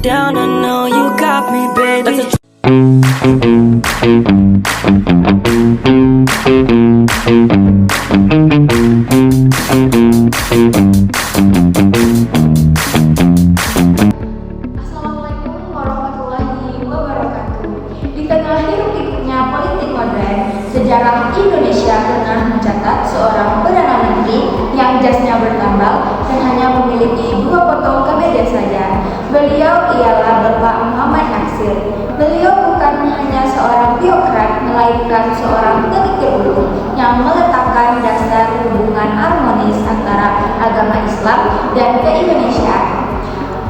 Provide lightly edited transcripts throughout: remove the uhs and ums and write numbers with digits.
down, I know you got me, baby. Assalamualaikum warahmatullahi wabarakatuh. Di tengah hiruk-pikuknya politik modern, sejarah Indonesia pernah mencatat seorang perdana menteri yang jasnya bertambal dan hanya memiliki 2 potong kemeja saja. Beliau ialah Bapak Muhammad Natsir. Beliau bukan hanya seorang birokrat, melainkan seorang pemikir ulung yang meletakkan dasar hubungan harmonis antara agama Islam dan ke-Indonesia.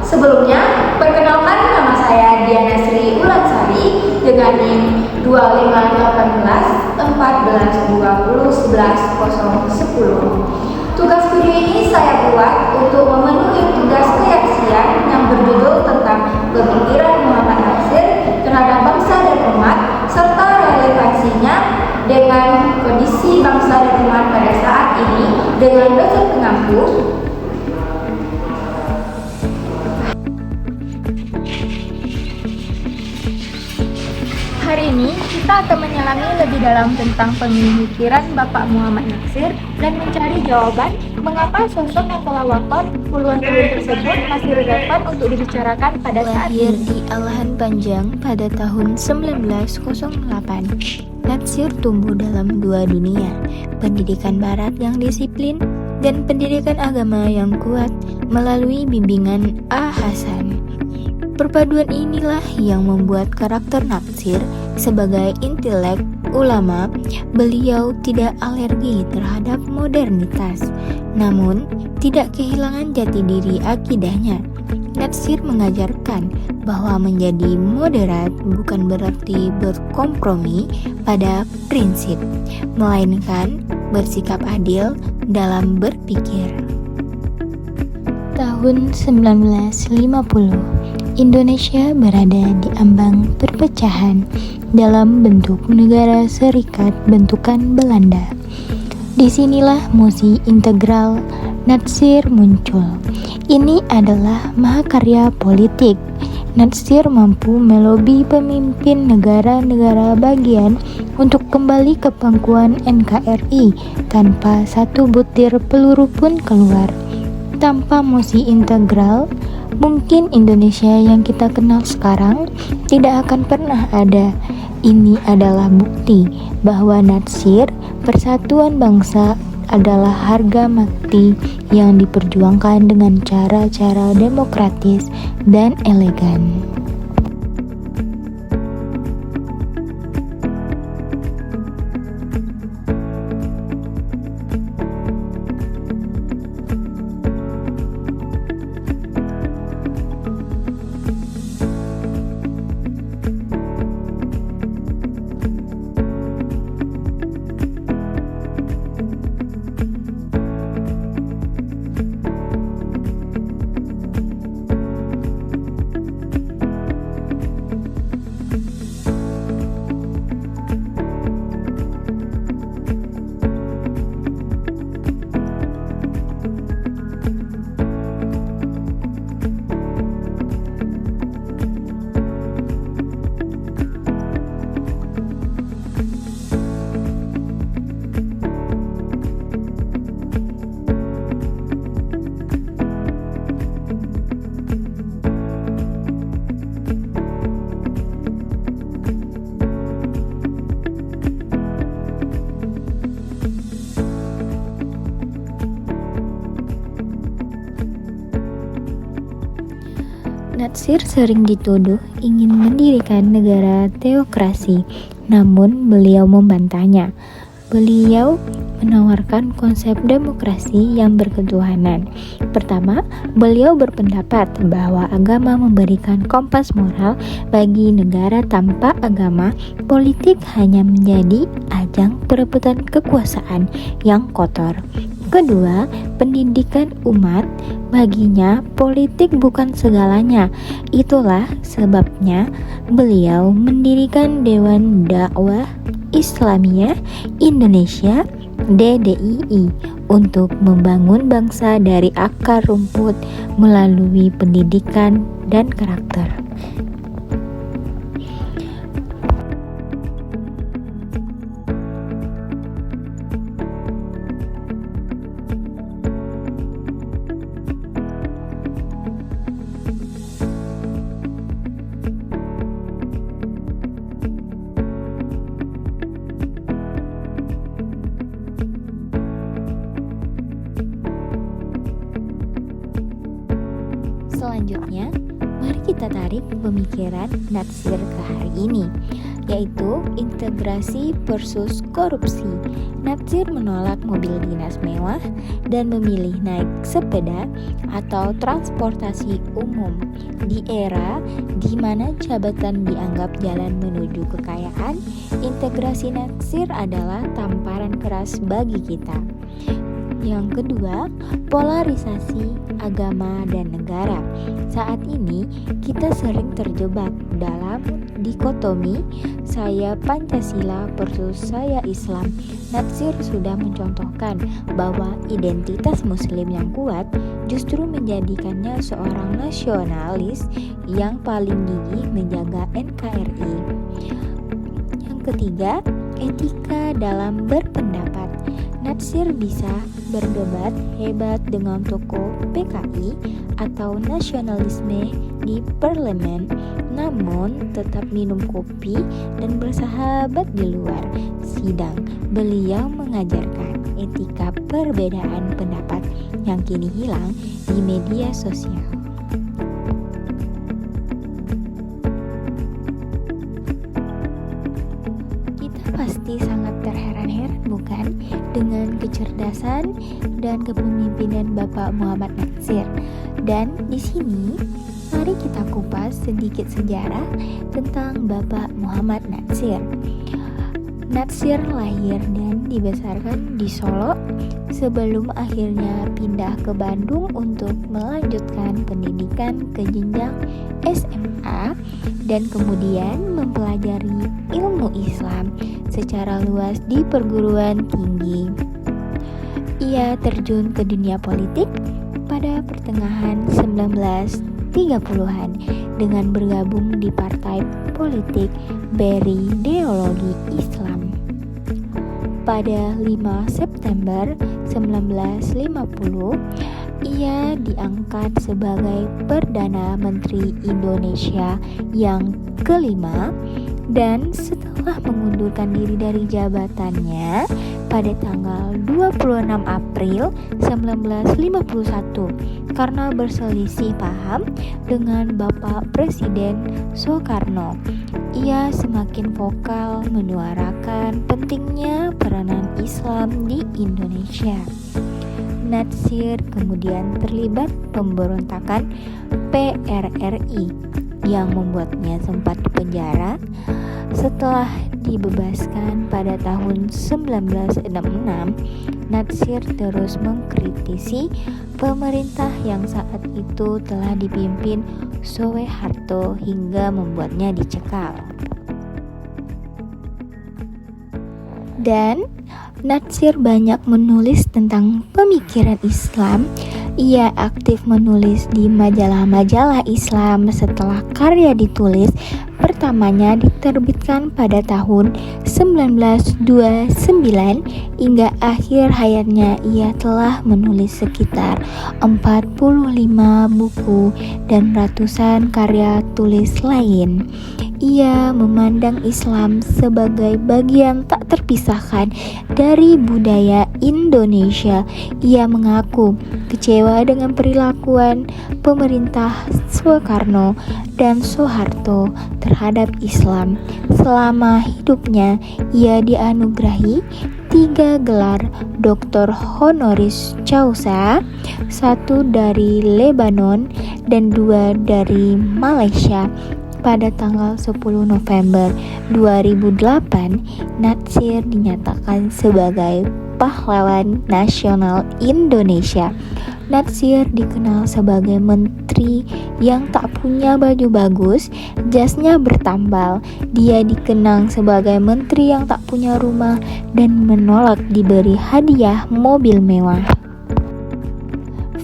Sebelumnya, perkenalkan nama saya Diana Sri Ulansari dengan NIM 2518 14 20 11 010. Tugas video ini saya buat untuk memenuhi tugas keyakinan yang berjudul tentang pemikiran Muhammad Natsir terhadap bangsa dan umat serta relevansinya dengan kondisi bangsa dan umat pada saat ini dengan dosen pengampu. Hari ini kita akan menyelami lebih dalam tentang pemikiran Bapak Muhammad Natsir dan mencari jawaban mengapa sosok yang telah wafat puluhan tahun tersebut masih relevan untuk dibicarakan pada saat Lahir ini. di Alahan Panjang pada tahun 1908, Natsir tumbuh dalam 2 dunia, pendidikan barat yang disiplin dan pendidikan agama yang kuat melalui bimbingan A. Hasan. Perpaduan inilah yang membuat karakter Natsir sebagai intelek ulama. Beliau tidak alergi terhadap modernitas, namun tidak kehilangan jati diri akidahnya. Natsir mengajarkan bahwa menjadi moderat bukan berarti berkompromi pada prinsip, melainkan bersikap adil dalam berpikir. Tahun 1950, Indonesia berada di ambang perpecahan dalam bentuk negara serikat bentukan Belanda. Disinilah musi integral Natsir muncul. Ini adalah mahakarya politik. Natsir mampu melobi pemimpin negara-negara bagian untuk kembali ke pangkuan NKRI tanpa satu butir peluru pun keluar. Tanpa musi integral, mungkin Indonesia yang kita kenal sekarang tidak akan pernah ada. Ini adalah bukti bahwa Natsir, persatuan bangsa, adalah harga mati yang diperjuangkan dengan cara-cara demokratis dan elegan. Natsir sering dituduh ingin mendirikan negara teokrasi, namun beliau membantahnya. Beliau menawarkan konsep demokrasi yang berketuhanan. Pertama, beliau berpendapat bahwa agama memberikan kompas moral bagi negara. Tanpa agama, politik hanya menjadi ajang perebutan kekuasaan yang kotor. Kedua, pendidikan umat. Baginya, politik bukan segalanya. Itulah sebabnya beliau mendirikan Dewan Dakwah Islamiyah Indonesia (DDII) untuk membangun bangsa dari akar rumput melalui pendidikan dan karakter. Selanjutnya, mari kita tarik pemikiran Natsir ke hari ini, yaitu integrasi versus korupsi. Natsir menolak mobil dinas mewah dan memilih naik sepeda atau transportasi umum. Di era di mana jabatan dianggap jalan menuju kekayaan, integrasi Natsir adalah tamparan keras bagi kita. Yang kedua, polarisasi agama dan negara. Saat ini kita sering terjebak dalam dikotomi saya Pancasila versus saya Islam. Natsir sudah mencontohkan bahwa identitas Muslim yang kuat justru menjadikannya seorang nasionalis yang paling gigih menjaga NKRI. Yang ketiga, etika dalam berpendapat. Natsir bisa berdebat hebat dengan tokoh PKI atau nasionalisme di parlemen, namun tetap minum kopi dan bersahabat di luar sidang. Beliau mengajarkan etika perbedaan pendapat yang kini hilang di media sosial. Pasti sangat terheran-heran bukan dengan kecerdasan dan kepemimpinan Bapak Muhammad Natsir. Dan di sini mari kita kupas sedikit sejarah tentang Bapak Muhammad Natsir. Natsir lahir dan dibesarkan di Solo sebelum akhirnya pindah ke Bandung untuk melanjutkan pendidikan ke jenjang SMA dan kemudian mempelajari ilmu Islam secara luas di perguruan tinggi. Ia terjun ke dunia politik pada pertengahan 1930-an dengan bergabung di partai politik berideologi Islam. Pada 5 September 1950, ia diangkat sebagai Perdana Menteri Indonesia yang kelima dan setelah mengundurkan diri dari jabatannya pada tanggal 26 April 1951 karena berselisih paham dengan Bapak Presiden Soekarno. Ia semakin vokal menyuarakan pentingnya peranan Islam di Indonesia. Natsir kemudian terlibat pemberontakan PRRI yang membuatnya sempat dipenjara. Setelah dibebaskan pada tahun 1966, Natsir terus mengkritisi pemerintah yang saat itu telah dipimpin Soeharto hingga membuatnya dicekal. Dan Natsir banyak menulis tentang pemikiran Islam. Ia aktif menulis di majalah-majalah Islam setelah karya ditulis pertamanya diterbitkan pada tahun 1929 hingga akhir hayatnya ia telah menulis sekitar 45 buku dan ratusan karya tulis lain. Ia memandang Islam sebagai bagian tak terpisahkan dari budaya Indonesia. Ia mengaku kecewa dengan perilakuan pemerintah Soekarno dan Soeharto terhadap Islam. Selama hidupnya, ia dianugerahi 3 gelar Doktor Honoris Causa, 1 dari Lebanon dan 2 dari Malaysia. Pada tanggal 10 November 2008, Natsir dinyatakan sebagai pahlawan nasional Indonesia. Natsir dikenal sebagai menteri yang tak punya baju bagus, jasnya bertambal. Dia dikenang sebagai menteri yang tak punya rumah dan menolak diberi hadiah mobil mewah.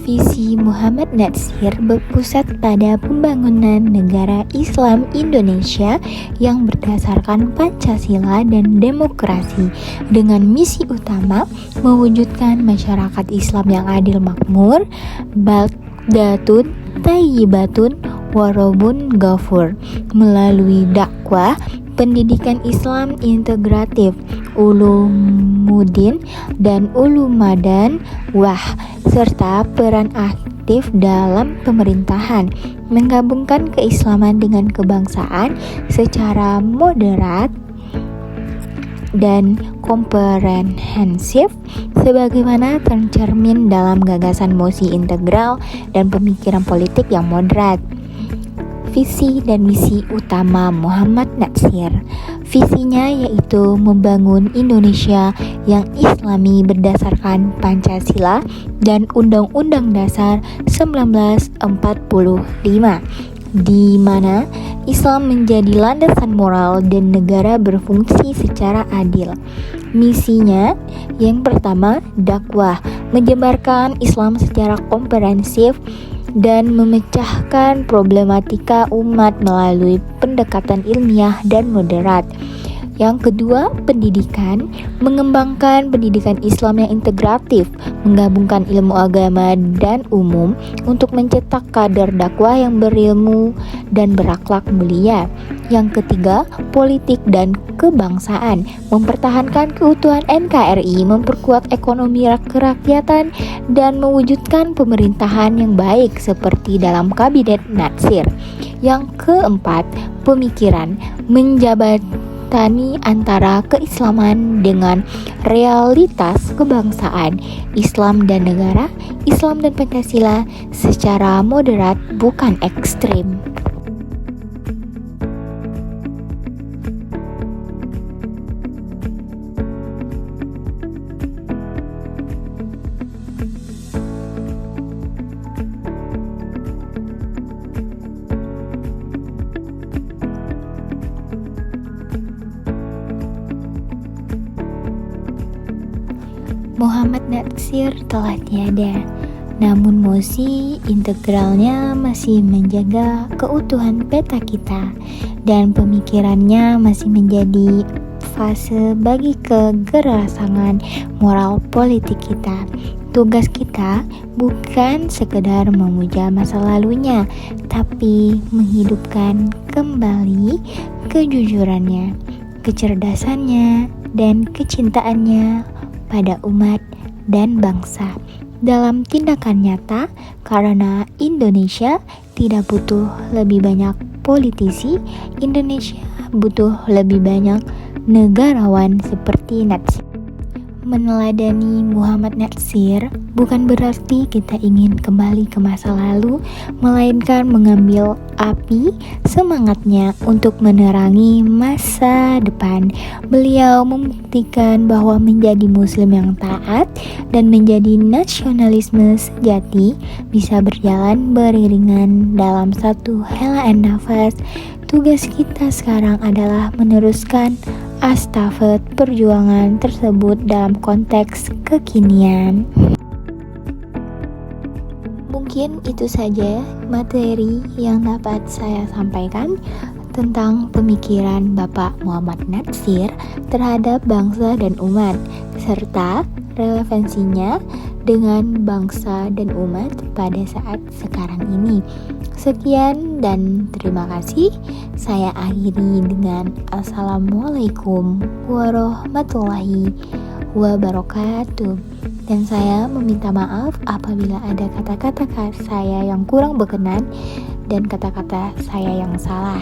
Visi Muhammad Natsir berpusat pada pembangunan negara Islam Indonesia yang berdasarkan Pancasila dan demokrasi, dengan misi utama mewujudkan masyarakat Islam yang adil makmur, baldatun thayyibatun warobun ghafur, melalui dakwah, pendidikan Islam integratif, ulumuddin dan ulumadan wah, serta peran aktif dalam pemerintahan, menggabungkan keislaman dengan kebangsaan secara moderat dan komprehensif sebagaimana tercermin dalam gagasan mosi integral dan pemikiran politik yang moderat. Visi dan misi utama Muhammad Natsir. Visinya yaitu membangun Indonesia yang Islami berdasarkan Pancasila dan Undang-Undang Dasar 1945, di mana Islam menjadi landasan moral dan negara berfungsi secara adil. Misinya yang pertama, dakwah, menyebarkan Islam secara komprehensif dan memecahkan problematika umat melalui pendekatan ilmiah dan moderat. Yang kedua, pendidikan, mengembangkan pendidikan Islam yang integratif, menggabungkan ilmu agama dan umum untuk mencetak kader dakwah yang berilmu dan berakhlak mulia. Yang ketiga, politik dan kebangsaan, mempertahankan keutuhan NKRI, memperkuat ekonomi kerakyatan, dan mewujudkan pemerintahan yang baik seperti dalam kabinet Natsir. Yang keempat, pemikiran, menjabatani antara keislaman dengan realitas kebangsaan, Islam dan negara, Islam dan Pancasila secara moderat bukan ekstrim. Muhammad Natsir telah tiada, namun mosi integralnya masih menjaga keutuhan peta kita dan pemikirannya masih menjadi fase bagi kegersangan moral politik kita. Tugas kita bukan sekedar memuja masa lalunya, tapi menghidupkan kembali kejujurannya, kecerdasannya, dan kecintaannya pada umat dan bangsa dalam tindakan nyata, karena Indonesia tidak butuh lebih banyak politisi, Indonesia butuh lebih banyak negarawan seperti Natsir. Meneladani Muhammad Natsir bukan berarti kita ingin kembali ke masa lalu, melainkan mengambil api semangatnya untuk menerangi masa depan. Beliau membuktikan bahwa menjadi muslim yang taat dan menjadi nasionalisme sejati bisa berjalan beriringan dalam satu helaan nafas. Tugas kita sekarang adalah meneruskan estafet perjuangan tersebut dalam konteks kekinian. Mungkin itu saja materi yang dapat saya sampaikan tentang pemikiran Bapak Muhammad Natsir terhadap bangsa dan umat, serta relevansinya dengan bangsa dan umat pada saat sekarang ini. Sekian dan terima kasih. Saya akhiri dengan Assalamualaikum warahmatullahi wabarakatuh. Dan saya meminta maaf apabila ada kata-kata saya yang kurang berkenan dan kata-kata saya yang salah.